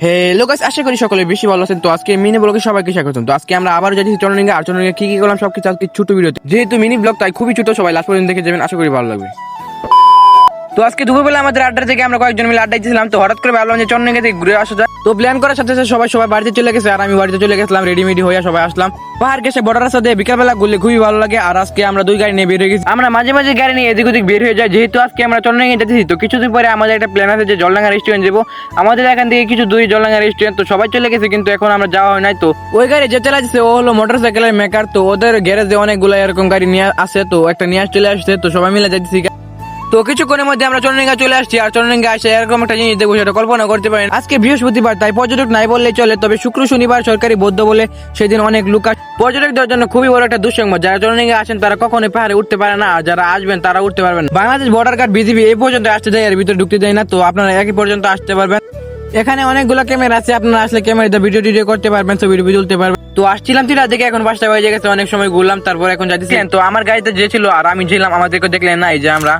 Hello guys, আশা করি সকলে বেশি ভালো আছেন। তো আজকে মিনি ব্লগে সবাইকে স্বাগতম। তো আজকে আমরা আবার যাচ্ছি চন্দ্রলিঙ্গে, আর চন্দ্রলিঙ্গে কি কি করলাম সবকিছু আজকে ছোট ভিডিওতে, যেহেতু মিনি ব্লগ তাই খুবই ছোট, সবাই লাস্ট পর্যন্ত দেখে যাবেন, আশা করি ভালো লাগবে। তো আজকে দুপুরবেলা আমাদের আড্ডা থেকে আমরা কয়েকজন মিলে আড্ডা দিয়েছিলাম। তো হঠাৎ করে ভাবলাম যে চন্দ্রলিঙ্গে থেকে ঘুরে আসা যায়। তো প্ল্যান করার সাথে সাথে সবাই বাড়িতে চলে গেছে, আর আমি বাড়িতে চলে গেছিলাম, রেডিমেডি হয়ে সবাই আসলাম। পাহাড় গেছে বর্ডার রাস্তা দিয়ে বিকালবেলা ঘুরলে খুবই ভালো লাগে। আর আজকে আমরা দুই গাড়ি নিয়ে বের হয়ে গেছি। আমরা মাঝে মাঝে গাড়ি নিয়ে এদিক ওদিক বের হয়ে যাই, যেহেতু আজকে আমরা চন্দ্রলিঙ্গে যাচ্ছি। তো কিছুদিন পরে আমাদের একটা প্ল্যান আছে যে জলডাঙ্গা রেস্টুরেন্ট যাবো। আমাদের এখান থেকে কিছু দূরে জলডাঙ্গা রেস্টুরেন্ট। তো সবাই চলে গেছে, কিন্তু এখন আমরা যাওয়া হয় নাই। তো ওই গাড়ি যে চালাচ্ছে ও হলো মোটরসাইকেলের মেকার। তো ওদের গ্যারেজে অনেকগুলো এরকম গাড়ি নিয়ে আসে, তো একটা নিয়ে চলে আসছে। তো সবাই মিলে যাচ্ছি। তো কিছুক্ষণের মধ্যে আমরা চন্দ্রলিঙ্গা চলে আসছি। আর চন্দ্রলিঙ্গা আসে এরকম একটা জিনিস দেখবো, সেটা কল্পনা করতে পারেন। আজকে বৃহস্পতিবার, তাই পর্যটক নাই বললেই চলে। তবে শুক্র শনিবার সরকারি বদ্ধ বলে সেদিন অনেক লোক আসে। পর্যটকদের জন্য খুবই বড় একটা দুঃসংবাদ, যারা চন্দ্রলিঙ্গা আসেন তারা কখনোই পাহাড়ে উঠতে পারে না, আর যারা আসবেন তারা উঠতে পারবেন। বাংলাদেশ বর্ডার গার্ড বিজিবি এই পর্যন্ত আসতে দেয়, এর ভিতরে ঢুকতে দেয় না। তো আপনারা একই পর্যন্ত আসতে পারবেন। এখানে অনেকগুলো ক্যামেরা আছে, আপনারা আসলে ক্যামেরাতে ভিডিও করতে পারবেন, ছবি তুলতে পারবেন। তো আসছিলাম তিনটা দেখে, এখন 5টা বেজে গেছে, অনেক সময় ঘুরলাম, তারপর এখন যাচ্ছি। তো আমার গাড়িতে যে ছিল আর আমি ছিলাম, আমাদেরকে দেখলেন না, এই যে আমরা